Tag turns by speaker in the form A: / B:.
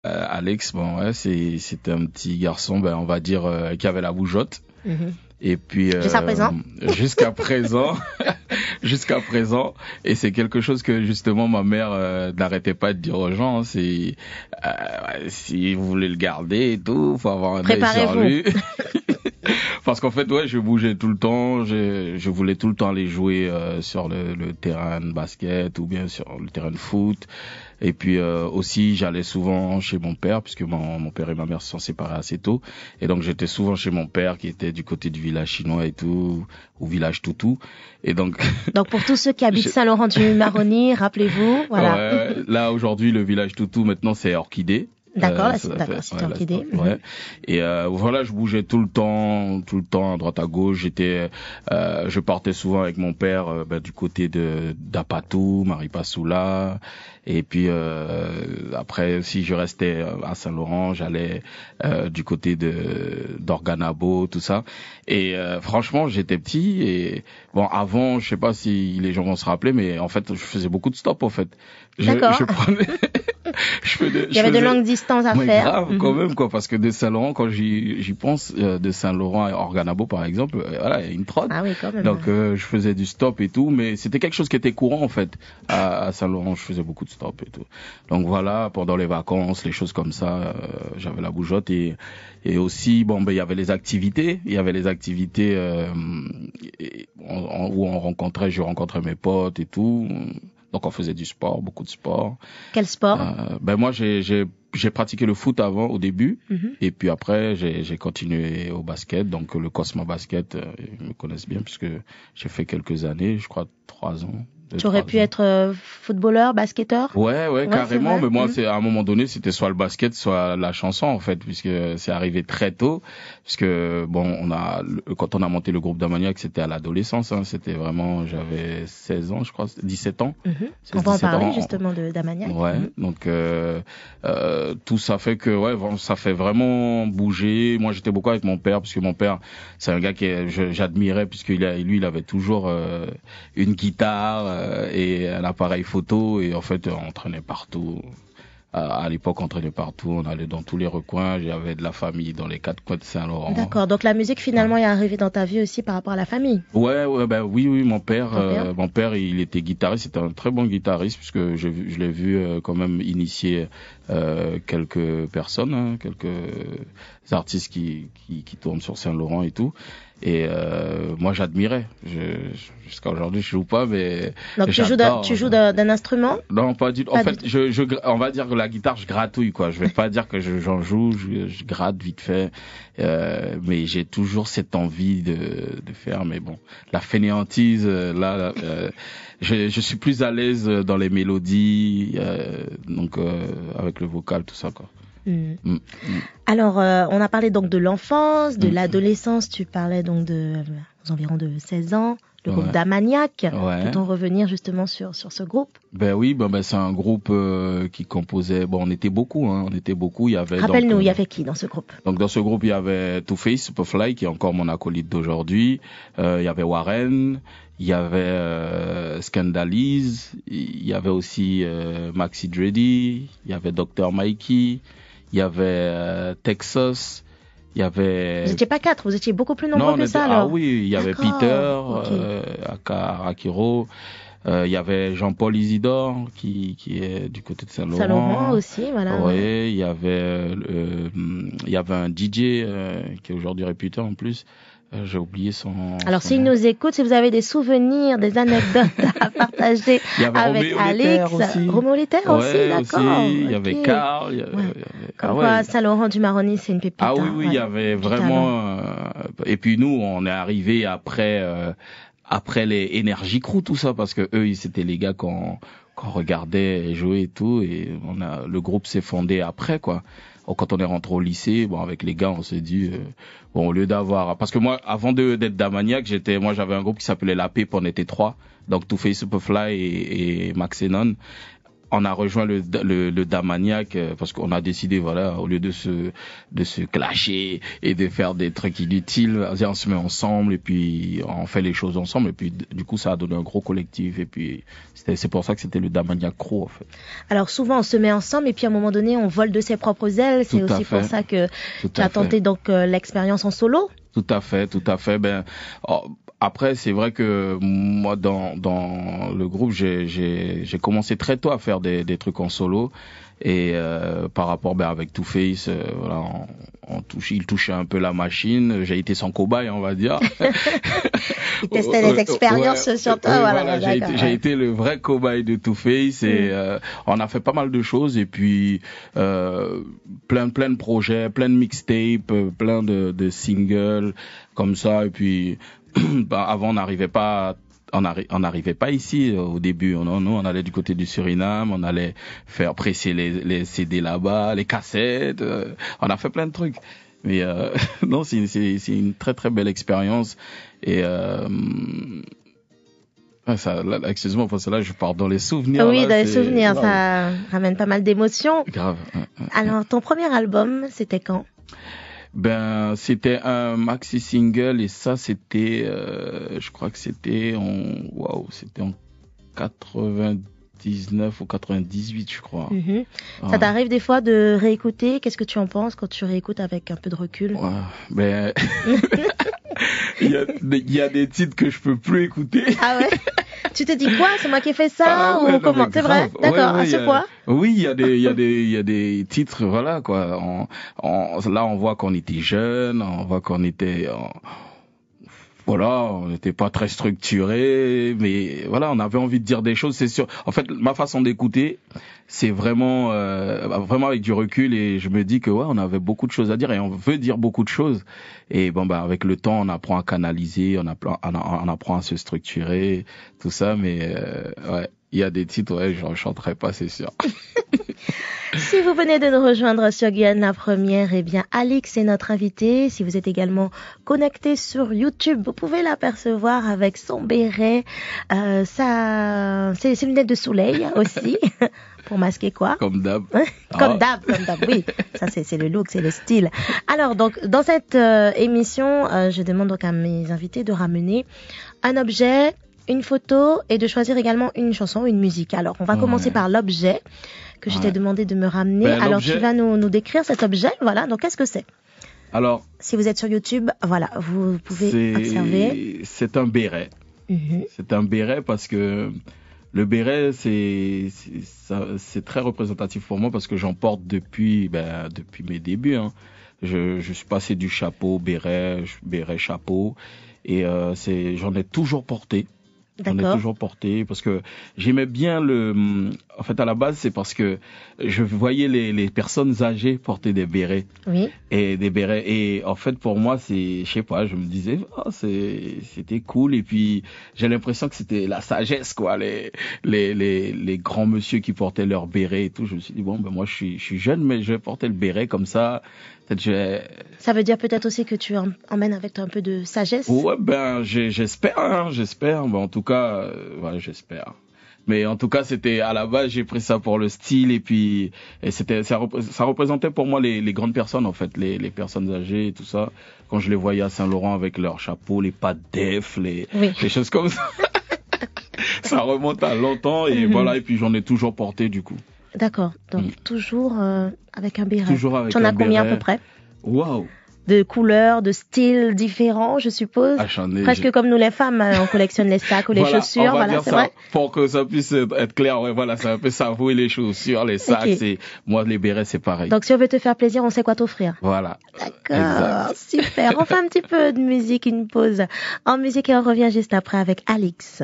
A: Alex, bon, ouais, c'était un petit garçon, ben, on va dire, qui avait la bougeotte.
B: Mhm.
A: Et puis,
B: Jusqu'à présent?
A: Jusqu'à présent, jusqu'à présent. Et c'est quelque chose que, justement, ma mère, n'arrêtait pas de dire aux gens, c'est, si vous voulez le garder et tout, faut avoir un œil sur lui. Parce qu'en fait, ouais, je bougeais tout le temps, je voulais tout le temps aller jouer, sur le terrain de basket ou bien sur le terrain de foot. Et puis aussi, j'allais souvent chez mon père, puisque mon père et ma mère se sont séparés assez tôt. Et donc, j'étais souvent chez mon père, qui était du côté du village chinois et tout, ou village Toutou. Et donc...
B: Donc, pour tous ceux qui habitent Saint-Laurent-du-Maroni, rappelez-vous, voilà.
A: Ouais, là, aujourd'hui, le village Toutou, maintenant, c'est Orchidée.
B: D'accord, c'est Orchidée.
A: Ouais. Et voilà, je bougeais tout le temps, à droite à gauche. Je partais souvent avec mon père du côté d'Apatou, Maripasoula. Et puis après, si je restais à Saint-Laurent, j'allais du côté d'Organabo, tout ça. Et franchement, j'étais petit et bon, avant, je sais pas si les gens vont se rappeler, mais en fait, je faisais beaucoup de stop en fait.
B: D'accord.
A: Je prenais
B: Il y avait de longues distances à faire.
A: Grave, quand même, quoi, parce que de Saint-Laurent, quand j'y pense, de Saint-Laurent à Organabo, par exemple, voilà, il y a une trotte.
B: Ah oui, quand même.
A: Donc, je faisais du stop et tout, mais c'était quelque chose qui était courant, en fait. À Saint-Laurent, je faisais beaucoup de stop et tout. Donc voilà, pendant les vacances, les choses comme ça, j'avais la bougeotte et aussi, bon, ben, il y avait les activités. Il y avait les activités, où je rencontrais mes potes et tout. Donc on faisait du sport, beaucoup de sport.
B: Quel sport?
A: Ben moi j'ai pratiqué le foot avant au début et puis après j'ai continué au basket. Donc le Cosma Basket, ils me connaissent bien puisque j'ai fait quelques années, je crois 3 ans.
B: Tu aurais pu être footballeur, basketteur?
A: Ouais, carrément. Mais moi, à un moment donné, c'était soit le basket, soit la chanson, en fait, puisque c'est arrivé très tôt. Puisque, bon, quand on a monté le groupe d'Amaniac, c'était à l'adolescence, hein. C'était vraiment, j'avais 16 ans, je crois, 17 ans.
B: On va en parler, justement, d'Amaniac.
A: Ouais. Donc, tout ça fait que, ouais, ça fait vraiment bouger. Moi, j'étais beaucoup avec mon père, puisque mon père, c'est un gars j'admirais, puisque lui, il avait toujours, une guitare, et un appareil photo et en fait on traînait partout. À l'époque on traînait partout, on allait dans tous les recoins, j'avais de la famille dans les 4 coins de Saint-Laurent.
B: D'accord, donc la musique finalement est arrivée dans ta vie aussi par rapport à la famille.
A: Ouais, ben oui, mon père il était guitariste, c'était un très bon guitariste puisque je l'ai vu quand même initier quelques personnes, hein, quelques artistes qui tournent sur Saint-Laurent et tout. Et moi j'admirais. Jusqu'à aujourd'hui je joue pas, mais
B: donc tu joues d'un instrument?
A: Non, pas du tout. En fait, on va dire que la guitare je gratouille quoi. Je vais pas dire que j'en joue, je gratte vite fait. Mais j'ai toujours cette envie de faire. Mais bon, la fainéantise je suis plus à l'aise dans les mélodies, donc avec le vocal tout ça quoi.
B: Alors, on a parlé donc de l'enfance, de l'adolescence. Tu parlais donc aux environs de 16 ans, le groupe d'Amaniac. Peut-on revenir justement sur ce groupe?
A: Ben oui, c'est un groupe qui composait. Bon, on était beaucoup. Il y avait.
B: Rappelle-nous, il y avait qui dans ce groupe?
A: Donc dans ce groupe, il y avait Two Face, Superfly, qui est encore mon acolyte d'aujourd'hui. Il y avait Warren. Il y avait Scandalize. Il y avait aussi Maxi Dreddy. Il y avait Dr. Mikey. Il y avait Texas, il y avait...
B: Vous n'étiez pas 4, vous étiez beaucoup plus nombreux que ça alors.
A: Ah oui, il y avait Peter, Aka Rakiro, il y avait Jean-Paul Isidore qui est du côté de Saint-Laurent.
B: Saint-Laurent aussi, voilà.
A: Oui, il y avait un DJ qui est aujourd'hui réputé en plus. J'ai oublié son...
B: Alors, s'il nous écoute, si vous avez des souvenirs, des anecdotes à partager avec Alex. Roméo Léther aussi, d'accord.
A: Il y avait Carl.
B: Comme quoi, Saint-Laurent-du-Maroni, c'est une pépite.
A: Ah oui, il y avait vraiment... Et puis nous, on est arrivé après les Energy Crew, tout ça, parce que eux, c'était les gars qu'on regardait jouer et tout, et le groupe s'est fondé après, quoi. Quand on est rentré au lycée, avec les gars, on s'est dit, au lieu d'avoir, parce que moi, avant d'être d'Amaniac, j'avais un groupe qui s'appelait La Pipe, on était 3, donc Two Face, Superfly et Max Enon. on a rejoint le Damaniac parce qu'on a décidé, voilà, au lieu de se clasher et de faire des trucs inutiles, on se met ensemble et puis on fait les choses ensemble et puis du coup ça a donné un gros collectif et puis c'est pour ça que c'était le Damaniac Crew en fait.
B: Alors souvent on se met ensemble et puis à un moment donné on vole de ses propres ailes, c'est aussi pour ça que tu as tenté donc l'expérience en solo.
A: Tout à fait. Après, c'est vrai que moi, dans le groupe, j'ai commencé très tôt à faire des trucs en solo. Et par rapport avec Two Face, voilà, il touchait un peu la machine. J'ai été son cobaye, on va dire.
B: Il testait les expériences sur toi. Voilà,
A: j'ai été le vrai cobaye de Two Face et on a fait pas mal de choses. Et puis plein de projets, plein de mixtapes, plein de singles comme ça. Et puis avant, on n'arrivait pas ici au début. Nous, on allait du côté du Suriname, on allait faire presser les CD là-bas, les cassettes. On a fait plein de trucs. Mais non, c'est une très très belle expérience. Et excuse-moi parce que là, je pars dans les souvenirs.
B: Oui, dans les souvenirs, ça ramène pas mal d'émotions.
A: Grave.
B: Alors, ton premier album, c'était quand ?
A: C'était un maxi single et ça c'était je crois que c'était en 99 ou 98 je crois.
B: Ça t'arrive des fois de réécouter, qu'est-ce que tu en penses quand tu réécoutes avec un peu de recul?
A: Il y a des titres que je peux plus écouter.
B: Ah ouais? Tu te dis quoi? C'est moi qui ai fait ça ou comment? C'est vrai? D'accord, à ce point?
A: Oui, il y a des titres, voilà, quoi. Là, on voit qu'on était jeunes, on voit qu'on était, on n'était pas très structuré, mais voilà, on avait envie de dire des choses, c'est sûr. En fait, ma façon d'écouter, c'est vraiment avec du recul et je me dis que on avait beaucoup de choses à dire et on veut dire beaucoup de choses. Et avec le temps, on apprend à canaliser, on apprend à se structurer, tout ça, mais il y a des titres, j'en chanterai pas, c'est sûr.
B: Si vous venez de nous rejoindre sur Guyane la Première, Alix est notre invité. Si vous êtes également connecté sur YouTube, vous pouvez l'apercevoir avec son béret, ses lunettes de soleil aussi, pour masquer quoi?
A: Comme d'hab.
B: Comme d'hab, oui. Ça, c'est le look, c'est le style. Alors, donc, dans cette émission, je demande donc à mes invités de ramener un objet, une photo et de choisir également une chanson, une musique. Alors, on va commencer par l'objet que je t'ai demandé de me ramener. Alors, tu vas nous décrire cet objet. Voilà, donc qu'est-ce que c'est?
A: Alors,
B: si vous êtes sur YouTube, voilà, vous pouvez observer.
A: C'est un béret. C'est un béret parce que le béret, c'est très représentatif pour moi parce que j'en porte depuis mes débuts. Je suis passé du chapeau, béret, chapeau et j'en ai toujours porté. J'en ai toujours porté parce que j'aimais bien en fait, à la base, c'est parce que je voyais les personnes âgées porter des bérets.
B: Oui.
A: Et des bérets. Et en fait, pour moi, je sais pas, je me disais, c'était cool. Et puis, j'ai l'impression que c'était la sagesse, quoi. Les grands monsieur qui portaient leurs bérets et tout. Je me suis dit, moi, je suis jeune, mais je vais porter le béret comme ça.
B: Ça veut dire peut-être aussi que tu emmènes avec toi un peu de sagesse?
A: Ouais, j'espère. En tout cas, j'espère. Mais en tout cas, c'était à la base, j'ai pris ça pour le style et puis ça représentait pour moi les grandes personnes en fait, les personnes âgées et tout ça. Quand je les voyais à Saint-Laurent avec leur chapeau, les pas def, les choses comme ça. Ça remonte à longtemps et voilà. Et puis j'en ai toujours porté du coup.
B: D'accord. Donc toujours avec un béret.
A: Toujours avec un béret.
B: Tu en as combien à peu près?
A: Waouh.
B: De couleurs, de styles différents, je suppose. Presque comme nous les femmes, on collectionne les sacs ou les chaussures. Voilà, c'est vrai.
A: Pour que ça puisse être clair, c'est un peu ça. Vous les chaussures, les sacs, moi les bérets, c'est pareil.
B: Donc si on veut te faire plaisir, on sait quoi t'offrir.
A: Voilà.
B: D'accord, super. On fait un petit peu de musique, une pause en musique et on revient juste après avec Alix.